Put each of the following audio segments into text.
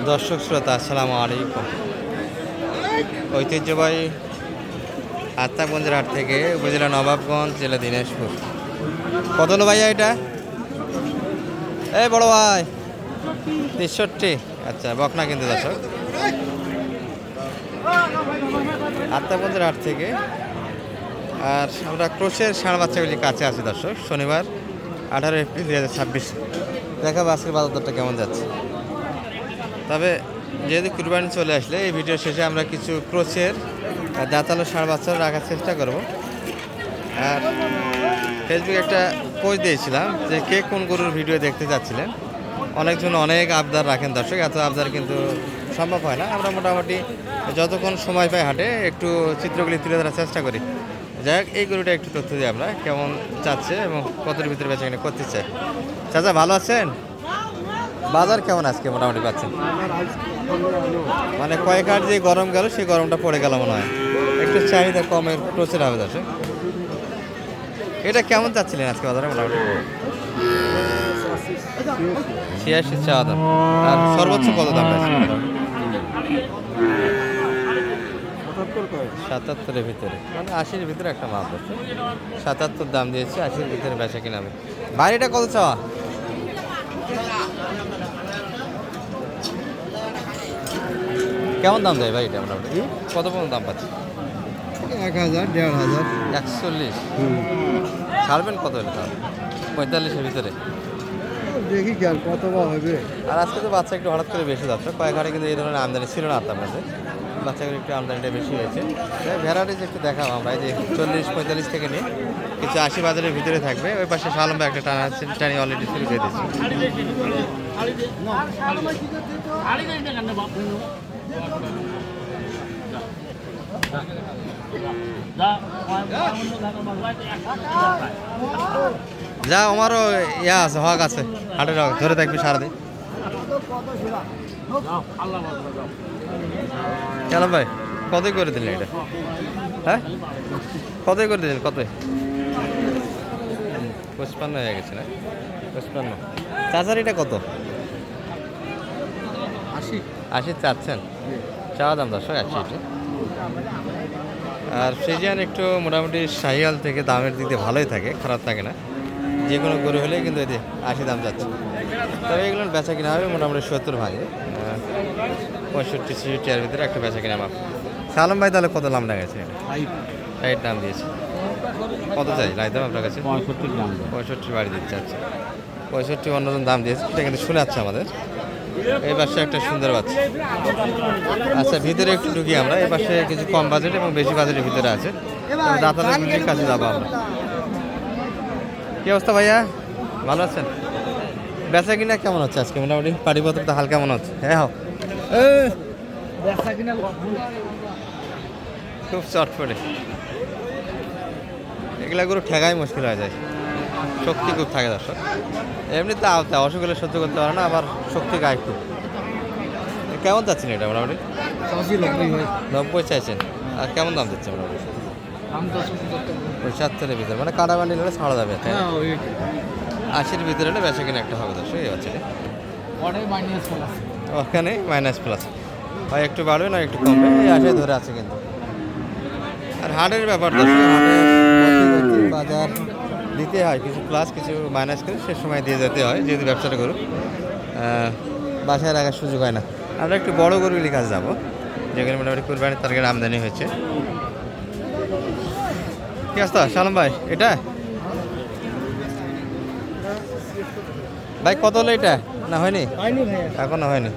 দর্শক শ্রোতা আসসালামু আলাইকুম। ঐতিহ্যবাহী আত্মাগঞ্জের হাট থেকে উপজেলা নবাবগঞ্জ, জেলা দিনাজপুর। কত হলো ভাইয়া এটা? এই বড় ভাই 63। আচ্ছা, বকনা কিন্তু দর্শক আত্মাগঞ্জের হাট থেকে। আর আমরা ক্রোশের ষাঁড় বাচ্চাগুলি কাছে আছি দর্শক। শনিবার 18 এপ্রিল 2026। দেখাবো আজকের বাজার দরটা কেমন যাচ্ছে। তবে যেহেতু কুরবানি চলে আসলে এই ভিডিও শেষে আমরা কিছু ক্রোচের দাঁতালো ষাঁড় বাচ্চা রাখার চেষ্টা করব। আর ফেসবুকে একটা পোস্ট দিয়েছিলাম যে কে কোন গরুর ভিডিও দেখতে চাচ্ছিলেন। অনেকজন অনেক আবদার রাখেন দর্শক, এত আবদার কিন্তু সম্ভব হয় না। আমরা মোটামুটি যতক্ষণ সময় পাই হাটে একটু চিত্রগুলি তুলে ধরার চেষ্টা করি। যাই হোক, এই গরুটা একটু তথ্য দিই আমরা কেমন চাচ্ছে এবং কতর ভিতরে বেচা কিনা করতে চাই। চাচা ভালো আছেন? বাজার কেমন আজকে মোটামুটি পাচ্ছেন? মানে কয়েক হাট যে গরম গেল সেই গরমটা পড়ে গেল মনে হয়। একটু চাহিদা কমের প্রচুর হবে দর্শক। এটা কেমন চাচ্ছিলেন আজকে বাজারে মোটামুটি? 86 চাওয়া দাম। আর সর্বোচ্চ কত দাম আছে? 77-এর ভিতরে, মানে 80-এর ভিতরে একটা মাপ আছে। 77 দাম দিয়েছে, 80-এর ভিতরে বেচা কিনা হবে। বাইরেটা কত চাওয়া? কেমন দাম দেয় ভাই এটা মোটামুটি? কত পর্যন্ত দাম পাচ্ছে? 1000, 1500। 41। ছাড়বেন কত হলে তাহলে? 45-এর ভিতরে। দেখি কি আর কত বা হবে। আর আজকে তো বাচ্চা একটু হঠাৎ করে বেশি যাচ্ছে। কয়েক হাটে কিন্তু এই ধরনের আমদানি ছিল না আপনার মধ্যে। বাচ্চাগুলো একটু আমদানিটা বেশি হয়েছে। ভেড়াটিজ একটু দেখাবো আমরা, এই যে 40-45 থেকে নিয়ে কিছু 80 বাজারের ভিতরে থাকবে। ওই পাশে শালম্বা একটা টানি অলরেডি শুরু করে দিয়েছি। যা আমারও ইয়া আছে, হক আছে, হাটের হক ধরে থাকবি সারাদিন। কেন ভাই কতই করে দিলেন এটা? হ্যাঁ, কতই করে দিলেন? কতই? 55 হয়ে গেছে না? 55। চাচারিটা কত? 80 চাচ্ছেন? চাওয়া দাম 10 80। আর ফ্রিজিয়ান একটু মোটামুটি শাহিয়াল থেকে দামের দিক দিয়ে ভালোই থাকে, খারাপ থাকে না। যে কোনো গরু হলে কিন্তু এতে 80 দাম যাচ্ছে। তবে এগুলো বেচা কিনা হবে মোটামুটি 70 ভাগে, 65-60 এর ভিতরে একটা বেচা কিনা মাপ। সালাম ভাই তাহলে কত দাম লাগাইছে? 60 দাম দিয়েছে। কত চাই লাই দাম আপনার কাছে? 65 দাম। 65 বাড়ি দিচ্ছে। আচ্ছা, 65 অন্যজন দাম দিয়েছে, সেটা কিন্তু শুনে যাচ্ছে আমাদের। এই পাশে একটা সুন্দর বাচ্চা। আচ্ছা, ভিতরে একটু ঢুকি আমরা। এই পাশে কিছু কম বাজেট এবং বেশি বাজেটের ভিতরে আছে। দাঁতালের কাছে যাবো আমরা। কি অবস্থা ভাইয়া, ভালো আছেন? বেচা কিনা কেমন হচ্ছে আজকে মোটামুটি? পাটিপত্র তো হাল কেমন হচ্ছে? হ্যাঁ, খুব চটপটে। এগুলা গরু ঠেকাই মুশকিল হয়ে যায়, শক্তি খুব থাকে দর্শক। এমনিতে অসুখ হলে সহ্য করতে পারে না, আবার শক্তি গায়ে খুব। কেমন চাচ্ছেন এটা মোটামুটি? 90 চাইছেন। আর কেমন দাম দিচ্ছে মোটামুটি? 75-এর ভিতরে, মানে কাটা বান্ডিল হলে ছাড়া যাবে। 80-এর ভিতরে হলে বেচা কিনা একটা হবে দর্শক। এই বাচ্চাটা ওখানে মাইনাস প্লাস হয়, একটু বাড়বে না একটু কমবে, এই আশায় ধরে আছে কিন্তু। আর হাটের ব্যাপার দর্শক, হাটের বাজার দিতে হয়, কিছু প্লাস কিছু মাইনাস করে সে সময় দিয়ে যেতে হয়, যেহেতু ব্যবসাটা গরু বাসায় রাখার সুযোগ হয় না। আমরা একটু বড় গরুগুলির কাছে যাবো, যেখানে মোটামুটি কুরবানির টার্গেট আমদানি হয়েছে। কি অবস্থা সালাম ভাই? এটা ভাই কত হলো এটা? না হয়নি এখনো হয়নি।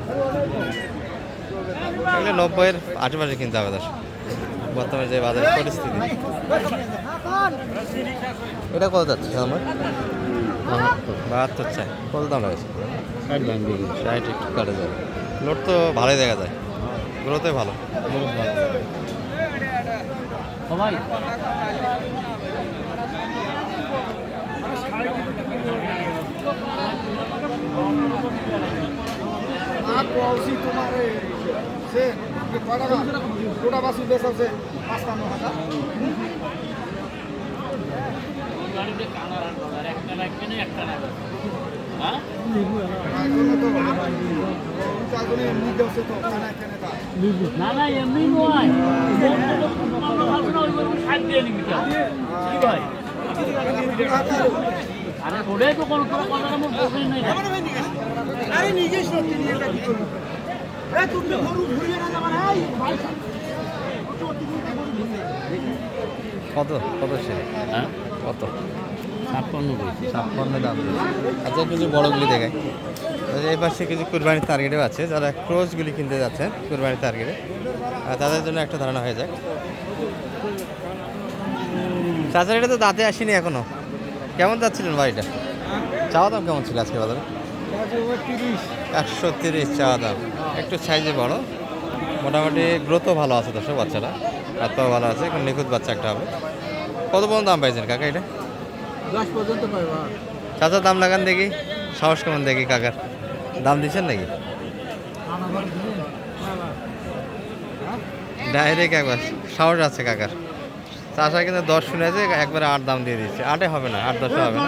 এগুলো 90-এর আশেপাশে কিনতে হবে দর্শক, বর্তমানে যে বাজারের পরিস্থিতি। এটা কত যাচ্ছে আমার? 72 চাই। কত দাম লাগছে? 60 একটু কাটে যাবে। লোড তো ভালোই দেখা যায়, গ্রোথে ভালো। না না এমনি নয় শাক দিয়ে নিবি কি ভাই আরে ওটাই তো কোনো কোনো কথা আমার বলছেন নাই আরে নিজে সত্যি নিয়ে এটা কি করবো তুমি গরু ঘুরিয়ে না যাবার কত কত সে হ্যাঁ কত 56 বলছি 56 দাম দিয়েছে। আচ্ছা কিছু বড়গুলি দেখায়। এই পাশে কিছু কুরবানির টার্গেটও আছে, যারা ক্রসগুলি কিনতে যাচ্ছেন কুরবানির টার্গেটে তাদের জন্য একটা ধারণা হয়ে যাক। চাচা এটা তো দাঁতে আসেনি এখনো, কেমন যাচ্ছিলেন বাড়িটা? চাওয়া দাম কেমন ছিল আজকে বাজারে? 130 চাওয়া দাম, একটু সাইজে বড়, মোটামুটি গ্রোথও ভালো আছে দর্শক, বাচ্চারা হাত পাও ভালো আছে, এখন নিখুঁত বাচ্চা একটা হবে। কত পর্যন্ত দাম পাইছেন কাকা এটা? 10 পর্যন্ত পাইবা। চাচা দাম লাগান দেখি, সাহস কেমন দেখি কাকার, দাম দিচ্ছেন নাকি? ডাইরেক্ট একবার সাহস আছে কাকার। চাচা কিন্তু 10 শুনেছে, একবারে 8 দাম দিয়ে দিচ্ছে। 8-এ হবে না, 8-10 হবে না।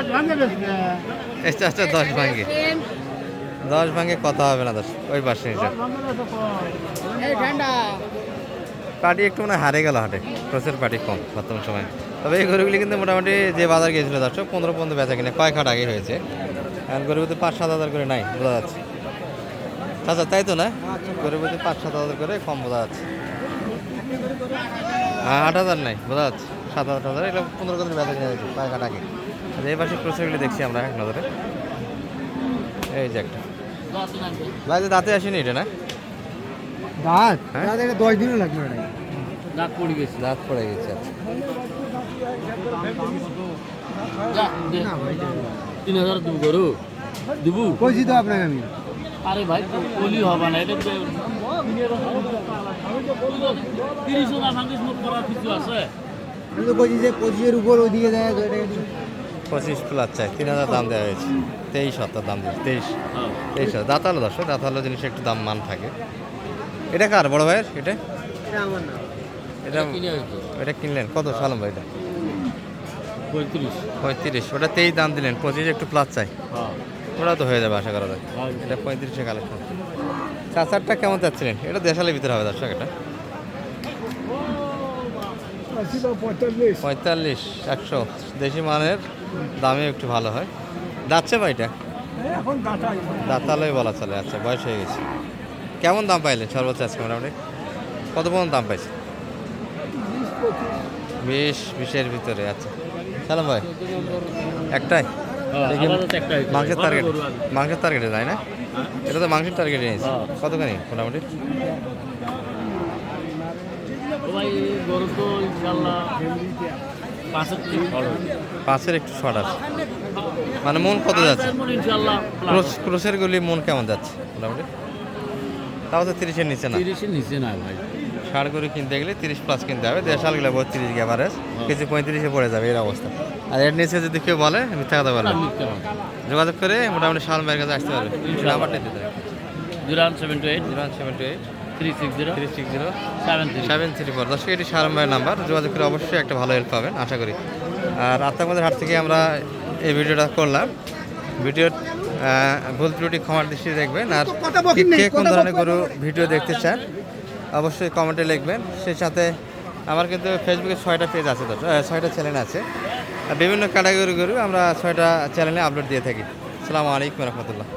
এই চাচা 10 ভাঙে, 10 ভাঙে কথা হবে না দশ, ওই পাশে নিচে পার্টি একটু মানে হারে গেল হাটে, ক্রসের পার্টি কম বর্তমান সময়। তবে এই গরুগুলি কিন্তু মোটামুটি যে বাজার গিয়েছিল দর্শক 15 পর্যন্ত বেচা কিনে কয়েক হাট আগে হয়েছে। এখন গরুতে 5-7 হাজার করে নাই বোঝা যাচ্ছে। আচ্ছা তাই তো না, গরুতে 5-7 হাজার করে কম বোঝা যাচ্ছে। 8 হাজার নাই বোঝা যাচ্ছে, 7-8 হাজার, এগুলো 15 করে বেচা কিনে হয়েছে কয়েক হাট আগে। আচ্ছা এই পাশে ক্রসেরগুলি দেখছি আমরা এক নজরে। এই যে একটা ভাই, যে দাঁতে আসেনি এটা না? দাঁত হ্যাঁ? দাঁত এটা 10 দিনও লাগবে না। দাঁত পড়ে গেছে দাঁত পড়ে গেছে। আচ্ছা যা দে 3000 দেবো গরু দেবো কইছি তো আপনাকে আমি। আরে ভাই বলি হবে না, এটা 30 না ভাঙিস মোট করার কিছু আছে। আমি তো কইছি যে 25 এর উপর ওইদিকে যায় তো এটা 25 প্লাস চাই, 3000 দাম দেওয়া হয়েছে। 23,000 দাম দিয়েছে, 23,000 দাঁতালো দর্শক, দাঁতালো জিনিস একটু দাম মান থাকে। এটা কার বড় ভাইয়ের? এটা আমার না। এটা কিনে আসতো এটা কিনলেন কত সালাম ভাই? এটা 35। 35, ওটা 23 দাম দিলেন, 25 একটু প্লাস চাই, হ্যাঁ ওটা তো হয়ে যাবে আশা করা যায়। এটা 35-এ কালেকশন। 4-4টা কেমন চাচ্ছিলেন? এটা দেশালের ভিতরে হবে দর্শক, এটা 45, 100 দেশি মানের দামে একটু ভালো হয়। যাচ্ছে ভাই এটা এখন দাঁড়াই দাঁতালোই বলা চলে। আচ্ছা বয়স হয়ে গেছে। কেমন দাম পাইলেন সর্বোচ্চ আজকে মোটামুটি? কত পর্যন্ত দাম পাইছে? 20-20-এর ভিতরে। আচ্ছা সালাম ভাই, একটাই দেখি মাংসের টার্গেট, মাংসের টার্গেটে যায় না? এটা তো মাংসের টার্গেটে নিয়েছে। কতখানি মোটামুটি? ভাই গরু তো ইনশাল্লাহ 5-এর থেকে বড়, 5-এর একটু শর্ট আছে, মানে মন কত যাচ্ছে? ইনশাল্লাহ ক্রোসের গুলি মন কেমন যাচ্ছে মোটামুটি? তাও তো 30-এর নিচে না। 30-এর নিচে না ভাই। ষাড় গরু কিনতে গেলে 30 প্লাস কিনতে হবে, দেশালগুলো 32 গ্যাভারেজ, কিছু 35-এ পড়ে যাবে এর অবস্থা। আর এর নিচে যদি কেউ বলে মিথ্যা কথা বলে, যোগাযোগ করে মোটামুটি শাল ভাইয়ের কাছে আসতে পারবে। নাম্বারটা দিতে হবে 01728 078 360 360 73। 734। দর্শক এটি শাল ভাইয়ের নাম্বার, যোগাযোগ করে অবশ্যই একটা ভালো হেল্প পাবেন আশা করি। আর আত্মাগঞ্জের হাট থেকে আমরা এই ভিডিওটা করলাম। ভিডিওর ভুল ত্রুটি ক্ষমার দৃষ্টিতে দেখবেন। আর কে কোন ধরনের গরু ভিডিও দেখতে চান অবশ্যই কমেন্টে লিখবেন। সেই সাথে আমার কিন্তু ফেসবুকে 6টা পেজ আছে, 6টা চ্যানেল আছে, আর বিভিন্ন ক্যাটাগরি গরু আমরা 6টা চ্যানেলে আপলোড দিয়ে থাকি। আসসালামু আলাইকুম রহমতুল্লাহ।